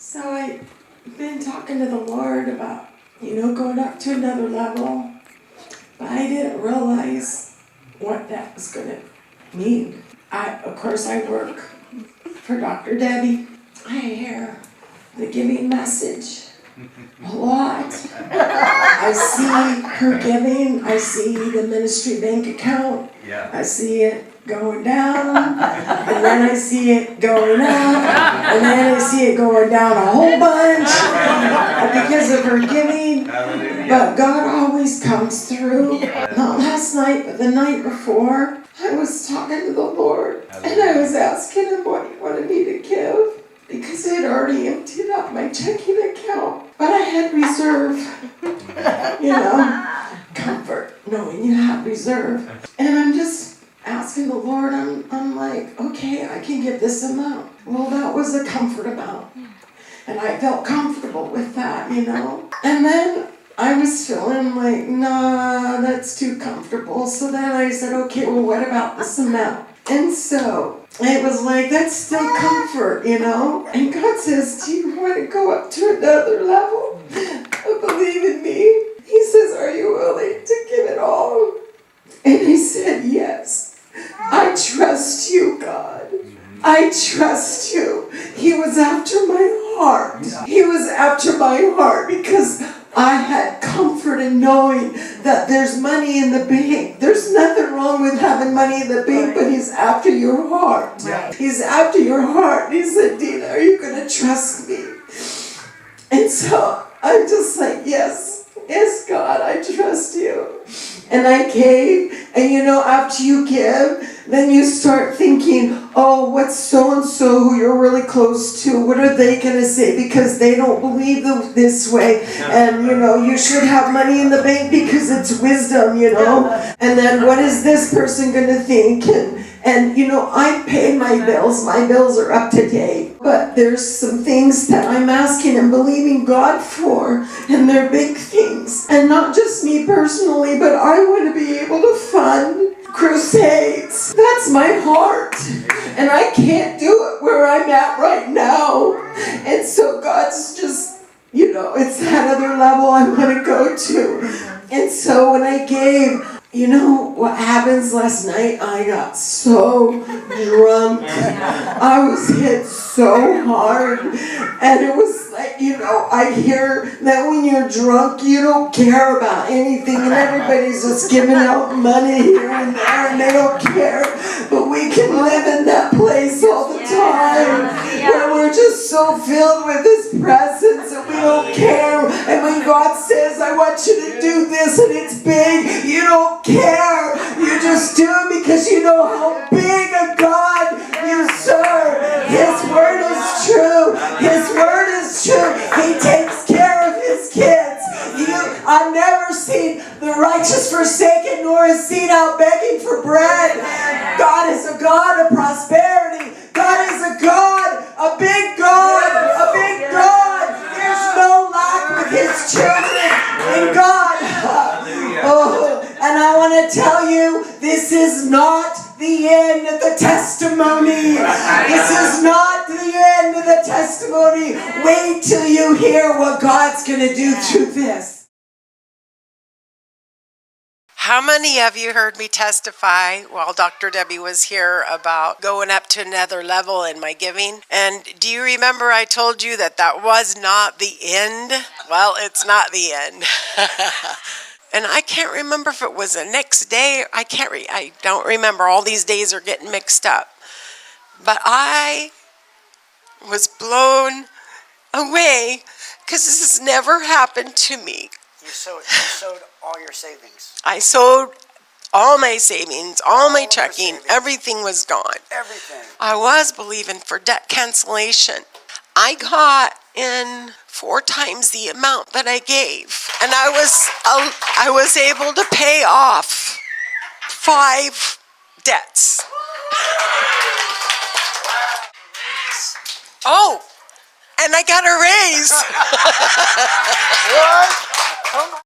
So I've been talking to the Lord about, going up to another level, but I didn't realize what that was going to mean. Of course, I work for Dr. Debbie. I hear the giving message a lot. I see her giving. I see the ministry bank account. Yeah. I see it going down, and then I see it going up, and then I see it going down a whole bunch because of her giving. But God always comes through. Not last night, but the night before, I was talking to the Lord, and I was asking him what he wanted me to give, because I had already emptied out my checking account, but I had reserve, comfort, knowing you have reserve. And I'm just asking the Lord, I'm like, okay, I can give this amount. Well, that was a comfort amount. And I felt comfortable with that, And then I was feeling like, nah, that's too comfortable. So then I said, okay, well, what about this amount? And so it was like, that's still comfort, And God says, do you want to go up to another level of believing me? He says, are you willing to give it all? And I said, yes. I trust you, God. I trust you. He was after my heart. He was after my heart because I had comfort in knowing that there's money in the bank. There's nothing wrong with having money in the bank, but he's after your heart. He's after your heart. He said, Dena, are you going to trust me? And so I'm just like, yes, God, I trust you. And I gave, and after you give, then you start thinking, oh, what's so-and-so who you're really close to, what are they going to say? Because they don't believe this way. And, you should have money in the bank because it's wisdom, And then what is this person going to think? And I pay my bills. My bills are up to date. But there's some things that I'm asking and believing God for. And they're big things. And not just me personally, but I want to be able to fund crusades. That's my heart. And I can't do it where I'm at right now. And so God's just, it's that other level I want to go to. And so when I gave, what happens last night? I got so drunk. I was hit so hard. And it was like, I hear that when you're drunk, you don't care about anything. And everybody's just giving out money here and there, and they don't care. But we can live in that place all the time where we're just so filled with His presence and we don't care. And when God says, I want you to do this and it's big, you don't care. You just do it because you know how big a God you serve. His word is true. His word is true. He takes care of His kids. I've never seen the righteous forsaken nor his seed out begging for bread. God is a God of prosperity. God is a God, a big God, a big God. There's no lack with His children in God. Oh, and I want to tell you, this is not the end of the testimony. This is not the end of the testimony. Wait till you hear what God's going to do through this. How many of you heard me testify while Dr. Debbie was here about going up to another level in my giving? And do you remember I told you that was not the end? Well, it's not the end. And I can't remember if it was the next day. I don't remember. All these days are getting mixed up. But I was blown away because this has never happened to me. You sowed all your savings. I sowed all my savings, all my checking, everything was gone. Everything. I was believing for debt cancellation. I got in 4 times the amount that I gave. And I was able to pay off 5 debts. Oh, and I got a raise. What? Come on.